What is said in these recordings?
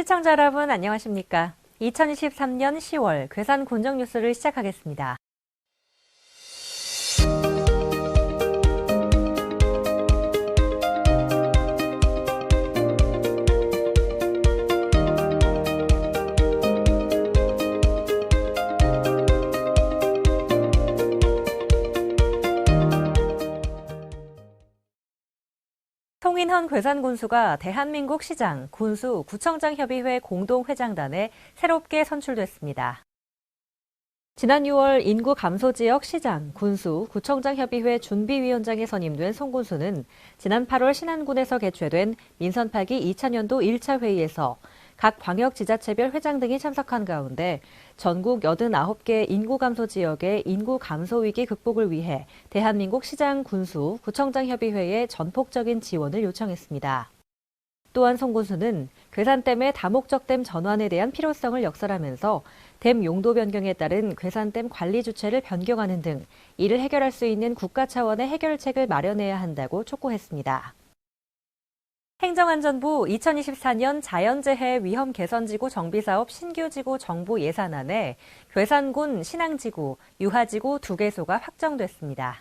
시청자 여러분 안녕하십니까? 2023년 10월 괴산 군정 뉴스를 시작하겠습니다. 송인헌 괴산군수가 대한민국 시장, 군수, 구청장 협의회 공동회장단에 새롭게 선출됐습니다. 지난 6월 인구 감소 지역 시장, 군수, 구청장 협의회 준비위원장에 선임된 송 군수는 지난 8월 신안군에서 개최된 민선 8기 2000년도 1차 회의에서 각 광역지자체별 회장 등이 참석한 가운데 전국 89개 인구 감소 지역의 인구 감소 위기 극복을 위해 대한민국 시장, 군수, 구청장 협의회에 전폭적인 지원을 요청했습니다. 또한 송 군수는 괴산댐의 다목적 댐 전환에 대한 필요성을 역설하면서 댐 용도 변경에 따른 괴산댐 관리 주체를 변경하는 등 이를 해결할 수 있는 국가 차원의 해결책을 마련해야 한다고 촉구했습니다. 행정안전부 2024년 자연재해 위험 개선지구 정비사업 신규지구 정부 예산안에 괴산군 신앙지구, 유하지구 2개소가 확정됐습니다.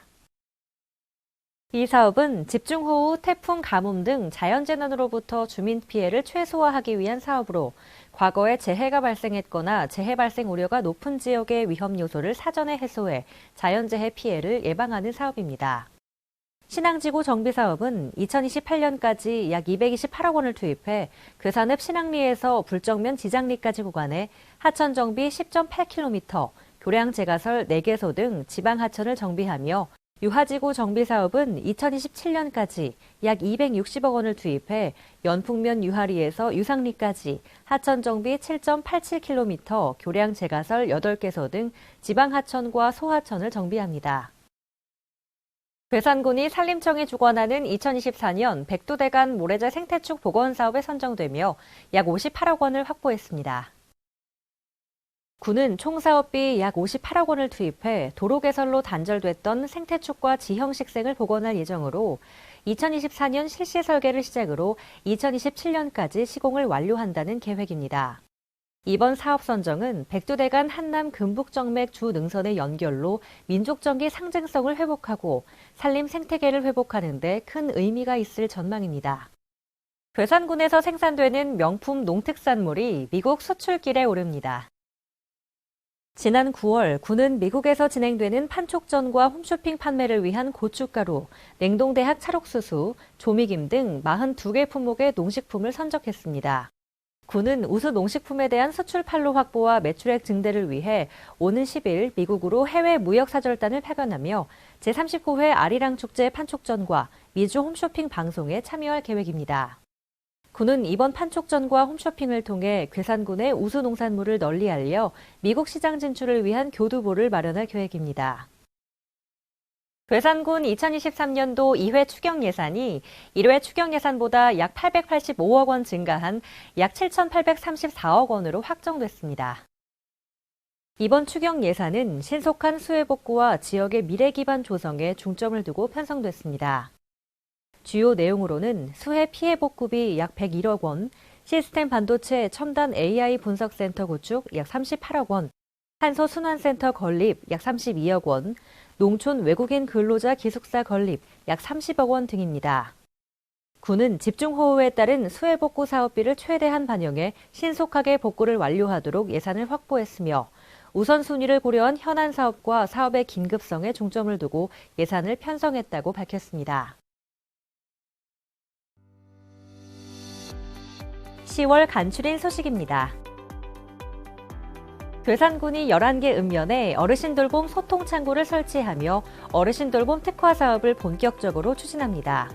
이 사업은 집중호우, 태풍, 가뭄 등 자연재난으로부터 주민 피해를 최소화하기 위한 사업으로 과거에 재해가 발생했거나 재해 발생 우려가 높은 지역의 위험 요소를 사전에 해소해 자연재해 피해를 예방하는 사업입니다. 신앙지구 정비사업은 2028년까지 약 228억 원을 투입해 괴산읍 신앙리에서 불정면 지장리까지 구간에 하천 정비 10.8km, 교량 재가설 4개소 등 지방 하천을 정비하며 유하지구 정비사업은 2027년까지 약 260억 원을 투입해 연풍면 유하리에서 유상리까지 하천 정비 7.87km, 교량 재가설 8개소 등 지방 하천과 소하천을 정비합니다. 괴산군이 산림청이 주관하는 2024년 백두대간 모래재 생태축 복원 사업에 선정되며 약 58억 원을 확보했습니다. 군은 총 사업비 약 58억 원을 투입해 도로 개설로 단절됐던 생태축과 지형식생을 복원할 예정으로 2024년 실시 설계를 시작으로 2027년까지 시공을 완료한다는 계획입니다. 이번 사업 선정은 백두대간 한남 금북정맥 주 능선의 연결로 민족정기 상징성을 회복하고 산림 생태계를 회복하는 데 큰 의미가 있을 전망입니다. 괴산군에서 생산되는 명품 농특산물이 미국 수출길에 오릅니다. 지난 9월 군은 미국에서 진행되는 판촉전과 홈쇼핑 판매를 위한 고춧가루, 냉동대학 찰옥수수, 조미김 등 42개 품목의 농식품을 선적했습니다. 군은 우수 농식품에 대한 수출 판로 확보와 매출액 증대를 위해 오는 10일 미국으로 해외 무역사절단을 파견하며 제39회 아리랑 축제 판촉전과 미주 홈쇼핑 방송에 참여할 계획입니다. 군은 이번 판촉전과 홈쇼핑을 통해 괴산군의 우수 농산물을 널리 알려 미국 시장 진출을 위한 교두보를 마련할 계획입니다. 괴산군 2023년도 2회 추경 예산이 1회 추경 예산보다 약 885억 원 증가한 약 7,834억 원으로 확정됐습니다. 이번 추경 예산은 신속한 수해 복구와 지역의 미래 기반 조성에 중점을 두고 편성됐습니다. 주요 내용으로는 수해 피해 복구비 약 101억 원, 시스템 반도체 첨단 AI 분석센터 구축 약 38억 원, 탄소 순환센터 건립 약 32억 원, 농촌 외국인 근로자 기숙사 건립 약 30억 원 등입니다. 군은 집중호우에 따른 수해 복구 사업비를 최대한 반영해 신속하게 복구를 완료하도록 예산을 확보했으며 우선순위를 고려한 현안 사업과 사업의 긴급성에 중점을 두고 예산을 편성했다고 밝혔습니다. 10월 간추린 소식입니다. 괴산군이 11개 읍면에 어르신 돌봄 소통 창구를 설치하며 어르신 돌봄 특화 사업을 본격적으로 추진합니다.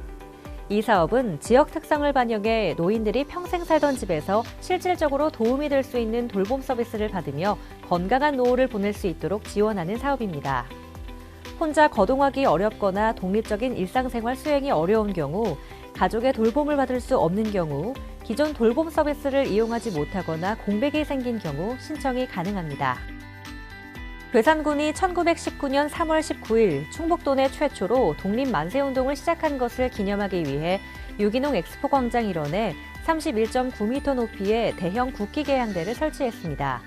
이 사업은 지역 특성을 반영해 노인들이 평생 살던 집에서 실질적으로 도움이 될 수 있는 돌봄 서비스를 받으며 건강한 노후를 보낼 수 있도록 지원하는 사업입니다. 혼자 거동하기 어렵거나 독립적인 일상생활 수행이 어려운 경우, 가족의 돌봄을 받을 수 없는 경우, 기존 돌봄 서비스를 이용하지 못하거나 공백이 생긴 경우 신청이 가능합니다. 괴산군이 1919년 3월 19일 충북도 내 최초로 독립 만세운동을 시작한 것을 기념하기 위해 유기농 엑스포 광장 일원에 31.9m 높이의 대형 국기 개양대를 설치했습니다.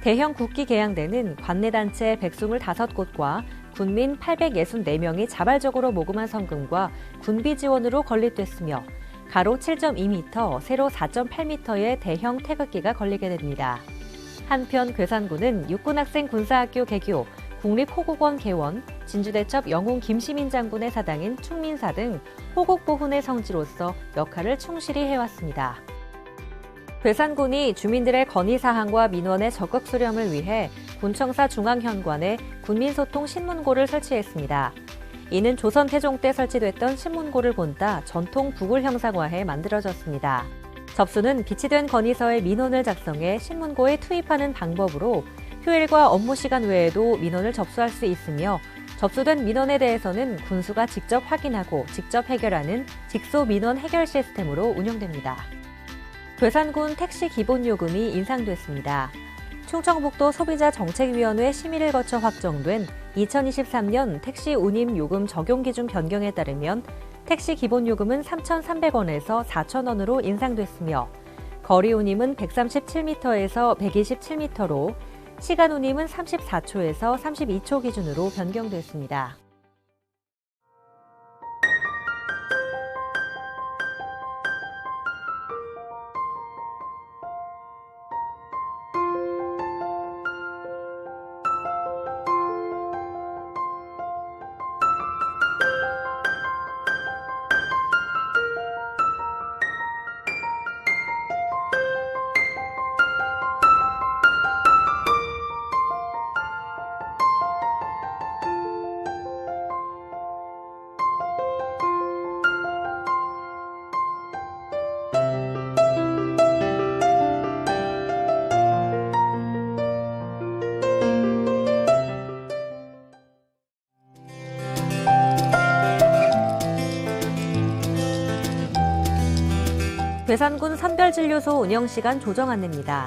대형 국기 개양대는 관내단체 125곳과 군민 864명이 자발적으로 모금한 성금과 군비 지원으로 건립됐으며 가로 7.2m, 세로 4.8m의 대형 태극기가 걸리게 됩니다. 한편 괴산군은 육군학생 군사학교 개교, 국립호국원 개원, 진주대첩 영웅 김시민 장군의 사당인 충민사 등 호국보훈의 성지로서 역할을 충실히 해왔습니다. 괴산군이 주민들의 건의사항과 민원의 적극 수렴을 위해 군청사 중앙현관에 군민소통 신문고를 설치했습니다. 이는 조선 태종 때 설치됐던 신문고를 본따 전통 부굴 형상화해 만들어졌습니다. 접수는 비치된 건의서의 민원을 작성해 신문고에 투입하는 방법으로 휴일과 업무 시간 외에도 민원을 접수할 수 있으며 접수된 민원에 대해서는 군수가 직접 확인하고 직접 해결하는 직소 민원 해결 시스템으로 운영됩니다. 괴산군 택시 기본요금이 인상됐습니다. 충청북도 소비자정책위원회 심의를 거쳐 확정된 2023년 택시 운임 요금 적용 기준 변경에 따르면 택시 기본요금은 3,300원에서 4,000원으로 인상됐으며 거리 운임은 137m에서 127m로 시간 운임은 34초에서 32초 기준으로 변경됐습니다. 괴산군 선별진료소 운영시간 조정 안내입니다.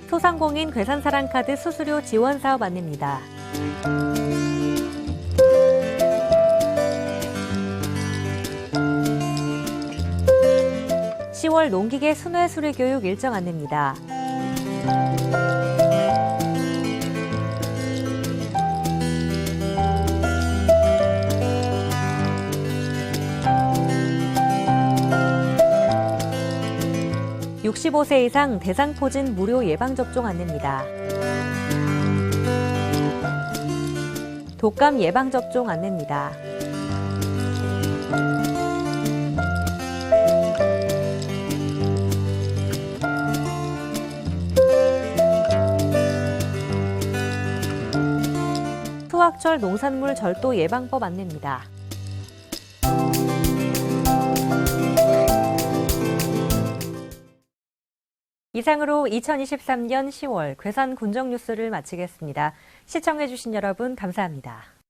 소상공인 괴산사랑카드 수수료 지원 사업 안내입니다. (10월) 농기계 순회 수리 교육 일정 안내입니다. (65세) 이상 대상포진 무료 예방접종 안내입니다. 독감 예방접종 안내입니다. 수확철 농산물 절도 예방법 안내입니다. 이상으로 2023년 10월 괴산 군정 뉴스를 마치겠습니다. 시청해주신 여러분 감사합니다.